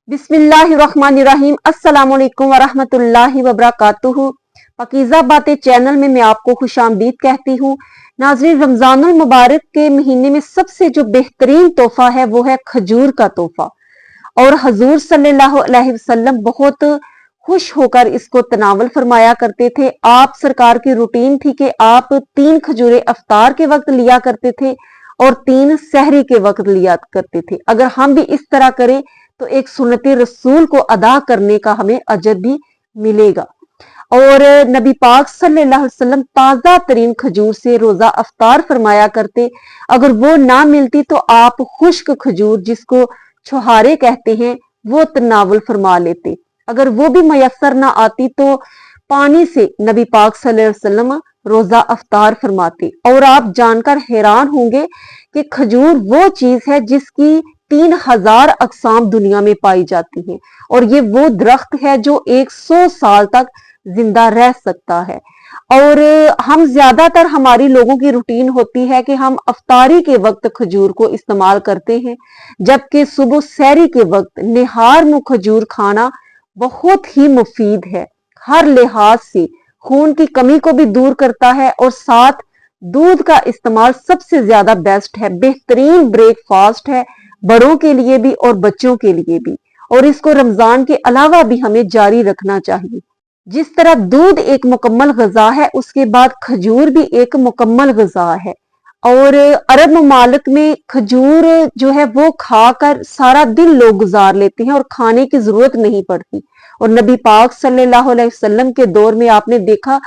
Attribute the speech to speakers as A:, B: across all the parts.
A: बिस्मिल्लाहिर्रहमानिर्रहीम। अस्सलाम वालेकुम वरहमतुल्लाहि वबरकातुहू। पकीज़ा बातें चैनल में मैं आपको खुशामदीद कहती हूँ। नाज़रीन, रमजानुल मुबारक के महीने में सबसे जो बेहतरीन तोहफा है वो है खजूर का तोहफा, और हजूर सल्लल्लाहु अलैहि वसल्लम बहुत खुश होकर इसको तनावल फरमाया करते थे। आप सरकार की रूटीन थी कि आप 3 खजूरें अफ्तार के वक्त लिया करते थे और 3 सहरी के वक्त लिया करते थे। अगर हम भी इस तरह करें तो एक सुन्नत रसूल को अदा करने का हमें अजर भी मिलेगा। और नबी पाक सल्लल्लाहु अलैहि वसल्लम ताजा तरीन खजूर से रोजा अफ्तार फरमाया करते। अगर वो ना मिलती तो आप खुश्क खजूर, जिसको छुहारे कहते हैं, वो तनावुल फरमा लेते। अगर वो भी मयसर ना आती तो पानी से नबी पाक सल्लल्लाहु अलैहि वसल्लम रोजा अफ्तार फरमाते। और आप जानकर हैरान होंगे कि खजूर वो चीज है जिसकी 3000 अकसाम दुनिया में पाई जाती हैं, और ये वो दरख्त है जो 100 साल तक जिंदा रह सकता है। और हम ज्यादातर, हमारी लोगों की रूटीन होती है कि हम अफ्तारी के वक्त खजूर को इस्तेमाल करते हैं, जबकि सुबह सहरी के वक्त निहार में खजूर खाना बहुत ही मुफीद है। हर लिहाज से खून की कमी को भी दूर करता है, और साथ दूध का इस्तेमाल सबसे ज्यादा बेस्ट है। बेहतरीन ब्रेकफास्ट है बड़ों के लिए भी और बच्चों के लिए भी, और इसको रमजान के अलावा भी हमें जारी रखना चाहिए। जिस तरह दूध एक मुकम्मल ग़िज़ा है, उसके बाद खजूर भी एक मुकम्मल ग़िज़ा है। और अरब ममालिक में खजूर जो है वो खाकर सारा दिन लोग गुजार लेते हैं और खाने की जरूरत नहीं पड़ती। और नबी पाक सल्लल्लाहु अलैहि वसल्लम के दौर में आपने देखा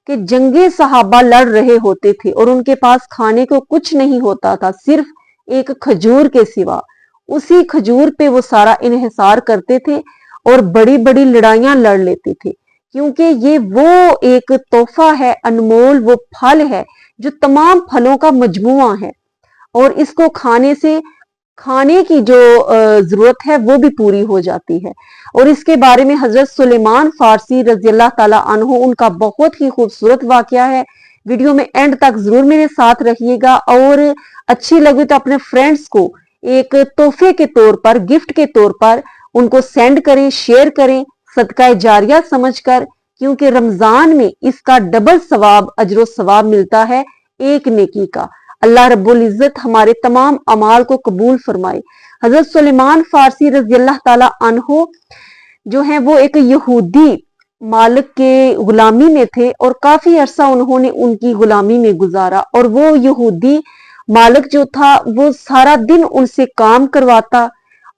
A: कि जंगे सहाबा लड़ रहे होते थे और उनके पास खाने को कुछ नहीं होता था, सिर्फ एक खजूर के सिवा। उसी खजूर पे वो सारा इन्हिसार करते थे और बड़ी बड़ी लड़ाइयां लड़ लेते थे, क्योंकि ये वो एक तोहफा है अनमोल, वो फल है जो तमाम फलों का मजमुआ है, और इसको खाने से खाने की जो जरूरत है वो भी पूरी हो जाती है। और इसके बारे में हजरत सुलेमान फारसी रज़ी अल्लाह ताला अन्हु, उनका बहुत ही खूबसूरत वाकया है। वीडियो में एंड तक जरूर मेरे साथ रहिएगा, और अच्छी लगे तो अपने फ्रेंड्स को एक तोहफे के तौर पर, गिफ्ट के तौर पर उनको सेंड करें, शेयर करें, सदका जारिया समझकर, क्योंकि रमजान में इसका डबल सवाब, अजर सवाब मिलता है एक नेकी का। अल्लाह रब्बुल इज्जत हमारे तमाम अमाल को कबूल फरमाए। हजरत सुलेमान फारसी रज़ी अल्लाह ताला अन्हो जो है वो एक यहूदी मालिक के गुलामी में थे, और काफी अरसा उन्होंने उनकी गुलामी में गुजारा। और वो यहूदी मालिक जो था वो सारा दिन उनसे काम करवाता,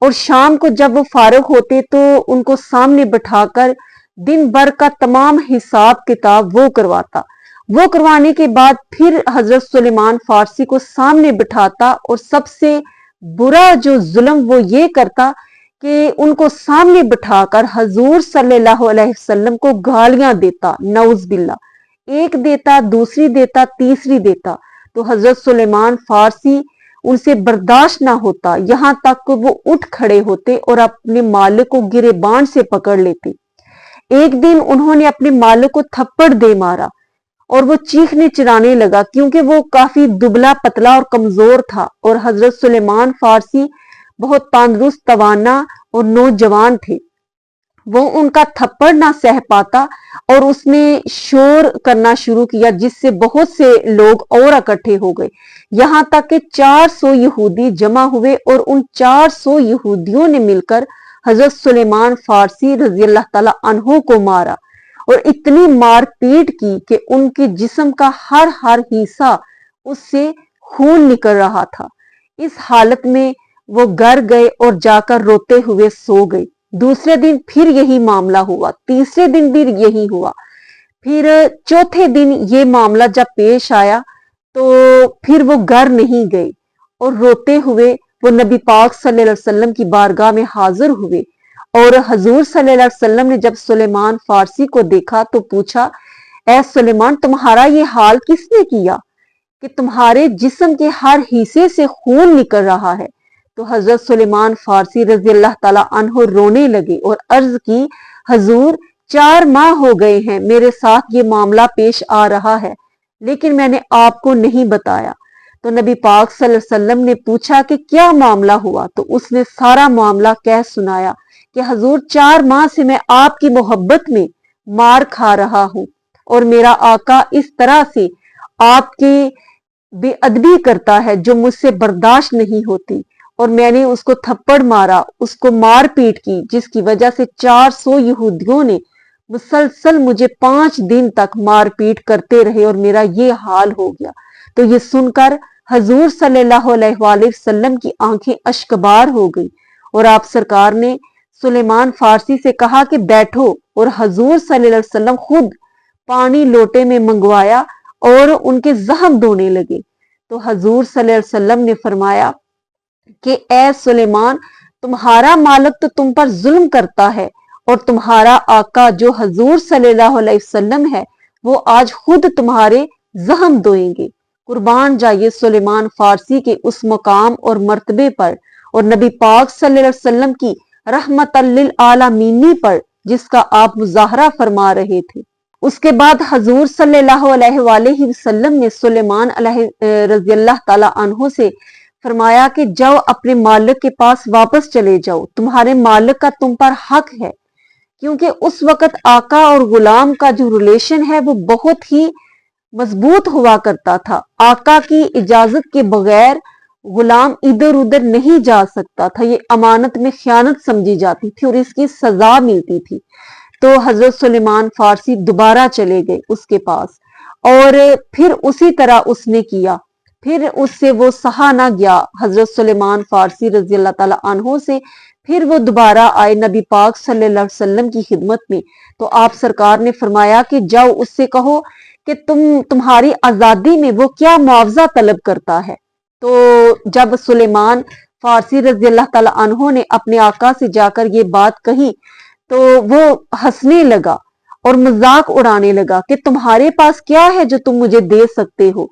A: और शाम को जब वो फारिग होते तो उनको सामने बिठाकर दिन भर का तमाम हिसाब किताब वो करवाता। वो करवाने के बाद फिर हजरत सुलेमान फारसी को सामने बिठाता, और सबसे बुरा जो जुल्म वो ये करता कि उनको सामने बिठाकर हजूर सल्लल्लाहु अलैहि वसल्लम को गालियां देता, नऊज बिल्ला। एक देता, दूसरी देता, तीसरी देता। तो हजरत सुलेमान फारसी उनसे बर्दाश्त ना होता, यहां तक कि वो उठ खड़े होते और अपने मालिक को गिरेबान से पकड़ लेते। एक दिन उन्होंने अपने मालिक को थप्पड़ दे मारा, और वो चीखने चिल्लाने लगा, क्योंकि वो काफी दुबला पतला और कमजोर था। और हजरत सुलेमान फारसी बहुत तंदुरुस्त, तवाना और नौजवान थे। वो उनका थप्पड़ ना सह पाता और उसने शोर करना शुरू किया, जिससे बहुत से लोग और इकट्ठे हो गए। यहां तक कि 400 यहूदी जमा हुए, और उन 400 यहूदियों ने मिलकर हजरत सुलेमान फारसी रज़ी अल्लाह ताला अन्हु को मारा, और इतनी मारपीट की कि उनके जिस्म का हर हिस्सा उससे खून निकल रहा था। इस हालत में वो घर गए और जाकर रोते हुए सो गए। दूसरे दिन फिर यही मामला हुआ, तीसरे दिन भी यही हुआ। फिर चौथे दिन ये मामला जब पेश आया तो फिर वो घर नहीं गए, और रोते हुए वो नबी पाक सल्लल्लाहु अलैहि वसल्लम की बारगाह में हाजिर हुए। और हजूर सल्लल्लाहु अलैहि वसल्लम ने जब सुलेमान फारसी को देखा तो पूछा, ऐ सुलेमान, तुम्हारा ये हाल किसने किया कि तुम्हारे जिस्म के हर हिस्से से खून निकल रहा है? तो हजरत सुलेमान फारसी रज़ी अल्लाह ताला अन्हु रोने लगे और अर्ज की, हजूर, 4 माह हो गए हैं मेरे साथ ये मामला पेश आ रहा है, लेकिन मैंने आपको नहीं बताया। तो नबी पाक सल्लल्लाहु अलैहि वसल्लम ने पूछा कि क्या मामला हुआ? तो उसने सारा मामला कह सुनाया کہ حضور 4 माह से मैं आपकी मोहब्बत में मार खा रहा हूं और मेरा आका इस तरह से आपकी बेअदबी करता है जो मुझसे बर्दाश्त नहीं होती, और मैंने उसको थप्पड़ मारा, उसको मार पीट की, जिसकी वजह से 400 यहूदियों ने मुसलसल मुझे 5 दिन तक मारपीट करते रहे और मेरा ये हाल हो गया। तो ये सुनकर हजूर सल्लल्लाहु अलैहि वसल्लम की आंखें अश्कबार हो गई और आप सरकार ने सुलेमान फारसी से कहा कि बैठो, और हजूर सल्लल्लाहु अलैहि वसल्लम खुद पानी लोटे में मंगवाया और उनके जख्म धोने लगे। तो हजूर सल्लल्लाहु अलैहि वसल्लम ने फरमाया कि ए सुलेमान, तुम्हारा मालिक तो तुम पर जुल्म करता है और तुम्हारा आका जो हजूर सल्लल्लाहु अलैहि वसल्लम है वो आज खुद तुम्हारे जख्म धोएंगे। कुर्बान जाइए सुलेमान फारसी के उस मकाम और मर्तबे पर और नबी पाक सल्लल्लाहु अलैहि वसल्लम की रहमतल लिल आलमीनी पर जिसका आप मुजाहरा फरमा रहे थे। उसके बाद हजूर सल्लल्लाहु अलैहि वसल्लम ने सुलेमान रज़ियल्लाहु ताला अन्हु से फरमाया कि जाओ अपने मालिक के पास वापस चले जाओ, तुम्हारे मालिक का तुम पर हक है। क्योंकि उस वक्त आका और गुलाम का जो रिलेशन है वो बहुत ही मजबूत हुआ करता था। आका की इजाजत के बगैर गुलाम इधर उधर नहीं जा सकता था, ये अमानत में खयानत समझी जाती थी और इसकी सजा मिलती थी। तो हजरत सुलेमान फारसी दोबारा चले गए उसके पास और फिर उसी तरह उसने किया, फिर उससे वो सहा ना गया हजरत सुलेमान फारसी रज़ियल्लाहु ताला अन्हु से। फिर वो दोबारा आए नबी पाक सल्लल्लाहु अलैहि वसल्लम की खिदमत में। तो आप सरकार ने फरमाया कि जाओ उससे कहो कि तुम्हारी आजादी में वो क्या मुआवजा तलब करता है। तो जब सुलेमान फारसी रज़ियल्लाहु ताला अन्हु ने अपने आका से जाकर ये बात कही तो वो हंसने लगा और मजाक उड़ाने लगा कि तुम्हारे पास क्या है जो तुम मुझे दे सकते हो।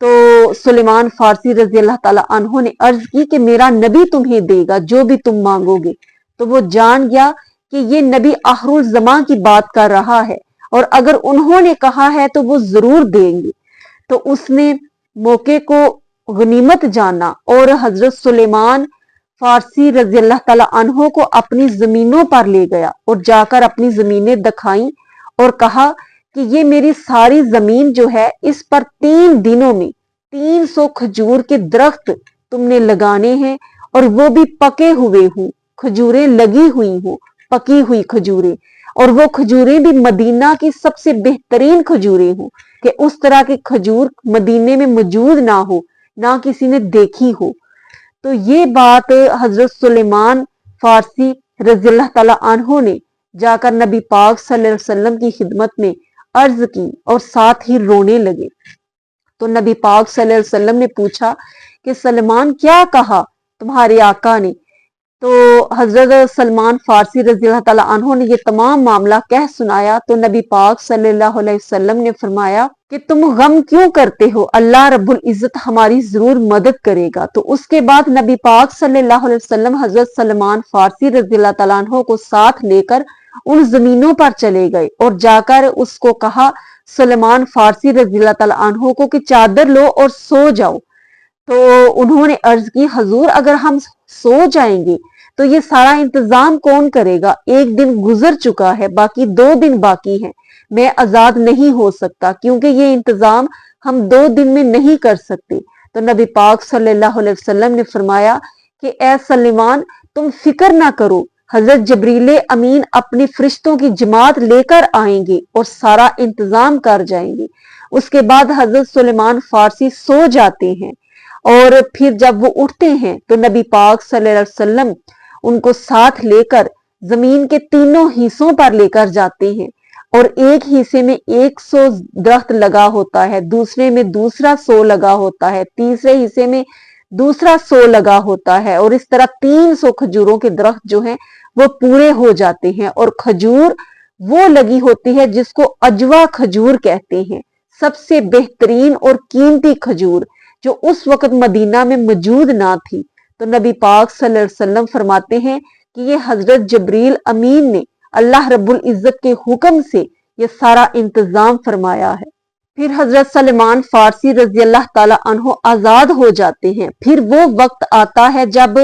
A: तो सुलेमान फारसी रज़ियल्लाहु ताला अन्हु ने अर्ज की कि मेरा नबी तुम्हें देगा जो भी तुम मांगोगे। तो वो जान गया कि ये नबी आखिरुल ज़मां की बात कर रहा है और अगर उन्होंने कहा है तो वो जरूर देंगे। तो उसने मौके को गनीमत जाना और हजरत सुलेमान फारसी रज़ियल्लाहु ताला अन्हु को अपनी जमीनों पर ले गया और जाकर अपनी जमीनें दिखाई और कहा कि ये मेरी सारी जमीन जो है इस पर 3 दिनों में 300 खजूर के दरख्त तुमने लगाने हैं और वो भी पके हुए हूँ, खजूरें लगी हुई हूँ, पकी हुई खजूरें, और वो खजूरें भी मदीना की सबसे बेहतरीन खजूरें हूँ कि उस तरह की खजूर मदीने में मौजूद ना हो, ना किसी ने देखी हो। तो ये बात हजरत सुलेमान फारसी रज़ियल्लाहु ताला अन्हु ने जाकर नबी पाक सल्लल्लाहु अलैहि वसल्लम की खिदमत में अर्ज की और साथ ही रोने लगे। तो नबी पाक सल्लल्लाहु अलैहि वसल्लम ने पूछा कि सलमान क्या कहा तुम्हारे आका ने। तो हजरत सलमान फारसी रज़ियल्लाहु ताला अन्हु ने ये तमाम मामला कह सुनाया। तो नबी पाक सल्लल्लाहु अलैहि वसल्लम ने फरमाया कि तुम गम क्यों करते हो, अल्लाह रब्बुल इज्जत हमारी जरूर मदद करेगा। तो उसके बाद नबी पाक सल्लल्लाहु अलैहि वसल्लम हजरत सलमान फारसी रज़ियल्लाहु ताला अन्हु को साथ लेकर उन जमीनों पर चले गए और जाकर उसको कहा सलमान फारसी रज़ियल्लाहु ताला अन्हु को कि चादर लो और सो जाओ। तो उन्होंने अर्ज की हजूर अगर हम सो जाएंगे तो ये सारा इंतजाम कौन करेगा, एक दिन गुजर चुका है, बाकी 2 दिन बाकी हैं, मैं आजाद नहीं हो सकता क्योंकि ये इंतजाम हम 2 दिन में नहीं कर सकते। तो नबी पाक सल्लल्लाहु अलैहि वसल्लम ने फरमाया कि ए सलमान तुम फिक्र ना करो, हजरत जबरील अमीन अपने फरिश्तों की जमात लेकर आएंगे और सारा इंतजाम कर जाएंगे। उसके बाद हजरत सुलेमान फारसी सो जाते हैं और फिर जब वो उठते हैं तो नबी पाक सल्लल्लाहु अलैहि वसल्लम उनको साथ लेकर जमीन के 3 हिस्सों पर लेकर जाते हैं और एक हिस्से में 100 दरख्त लगा होता है, दूसरे में दूसरा 100 लगा होता है, तीसरे हिस्से में दूसरा 100 लगा होता है और इस तरह 300 खजूरों के दरख्त जो हैं वो पूरे हो जाते हैं। और खजूर वो लगी होती है जिसको अजवा खजूर कहते हैं, सबसे बेहतरीन और कीमती खजूर जो उस वक्त मदीना में मौजूद ना थी। तो नबी पाक सल्लल्लाहु अलैहि वसल्लम फरमाते हैं कि ये हजरत जबरील अमीन ने अल्लाह रब्बुल इज्जत के हुक्म से ये सारा इंतजाम फरमाया है। फिर हजरत सलमान फारसी रज़ियल्लाहु ताला अन्हु आजाद हो जाते हैं। फिर वो वक्त आता है जब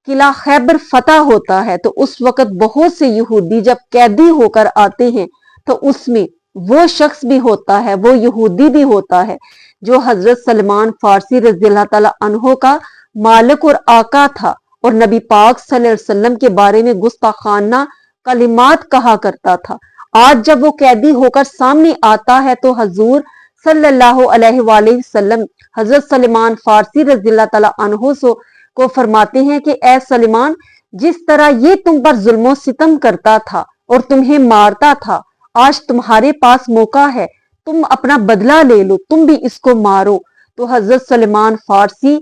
A: قلعہ خیبر فتح ہوتا ہے تو اس وقت بہت سے یہودی جب قیدی ہو کر آتے ہیں تو اس میں وہ شخص بھی ہوتا ہے، وہ یہودی بھی ہوتا ہے جو حضرت سلمان فارسی رضی اللہ تعالی عنہ کا مالک اور آقا تھا اور نبی پاک صلی اللہ علیہ وسلم کے بارے میں گستاخانہ کلمات کہا کرتا تھا۔ آج جب وہ قیدی ہو کر سامنے آتا ہے تو حضور صلی اللہ علیہ وآلہ وسلم حضرت سلمان فارسی رضی اللہ تعالی عنہ کو فرماتے ہیں کہ اے سلمان، جس طرح یہ تم پر ظلم و ستم کرتا تھا اور تمہیں مارتا تھا، آج تمہارے پاس موقع ہے، تم اپنا بدلہ لے لو، تم بھی اس کو مارو۔ تو حضرت سلمان فارسی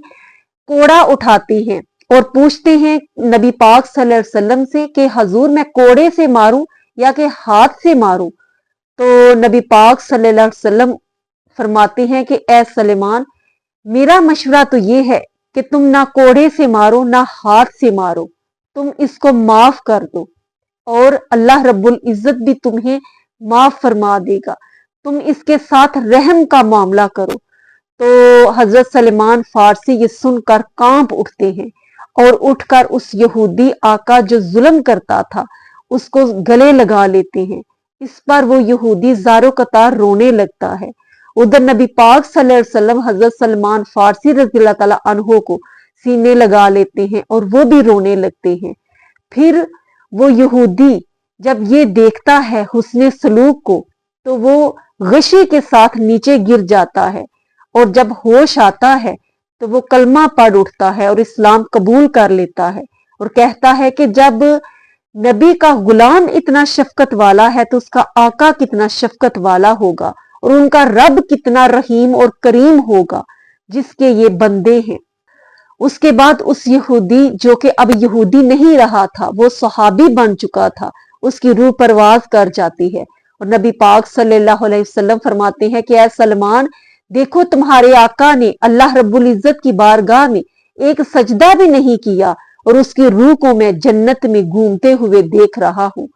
A: کوڑا اٹھاتے ہیں اور پوچھتے ہیں نبی پاک صلی اللہ علیہ وسلم سے کہ حضور میں کوڑے سے ماروں یا کہ ہاتھ سے ماروں؟ تو نبی پاک صلی اللہ علیہ وسلم فرماتے ہیں کہ اے سلمان، میرا مشورہ تو یہ ہے کہ تم نہ کوڑے سے مارو نہ ہاتھ سے مارو، تم اس کو معاف کر دو اور اللہ رب العزت بھی تمہیں معاف فرما دے گا، تم اس کے ساتھ رحم کا معاملہ کرو۔ تو حضرت سلمان فارسی یہ سن کر کانپ اٹھتے ہیں اور اٹھ کر اس یہودی آقا جو ظلم کرتا تھا اس کو گلے لگا لیتے ہیں۔ اس پر وہ یہودی زارو قطار رونے لگتا ہے۔ ادھر نبی پاک صلی اللہ علیہ وسلم حضرت سلمان فارسی رضی اللہ تعالی عنہ کو سینے لگا لیتے ہیں اور وہ بھی رونے لگتے ہیں۔ پھر وہ یہودی جب یہ دیکھتا ہے حسن سلوک کو تو وہ غشی کے ساتھ نیچے گر جاتا ہے اور جب ہوش آتا ہے تو وہ کلمہ پڑھ اٹھتا ہے اور اسلام قبول کر لیتا ہے اور کہتا ہے کہ جب نبی کا غلام اتنا شفقت والا ہے تو اس کا آقا کتنا شفقت والا ہوگا اور ان کا رب کتنا رحیم اور کریم ہوگا جس کے یہ بندے ہیں۔ اس کے بعد اس یہودی جو کہ اب یہودی نہیں رہا تھا، وہ صحابی بن چکا تھا، اس کی روح پرواز کر جاتی ہے اور نبی پاک صلی اللہ علیہ وسلم فرماتے ہیں کہ اے سلمان، دیکھو تمہارے آقا نے اللہ رب العزت کی بارگاہ میں ایک سجدہ بھی نہیں کیا اور اس کی روح کو میں جنت میں گھومتے ہوئے دیکھ رہا ہوں۔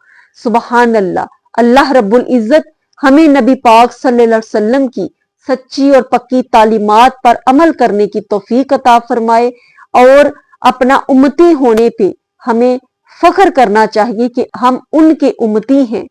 A: سبحان اللہ، اللہ رب العزت ہمیں نبی پاک صلی اللہ علیہ وسلم کی سچی اور پکی تعلیمات پر عمل کرنے کی توفیق عطا فرمائے اور اپنا امتی ہونے پہ ہمیں فخر کرنا چاہیے کہ ہم ان کے امتی ہیں۔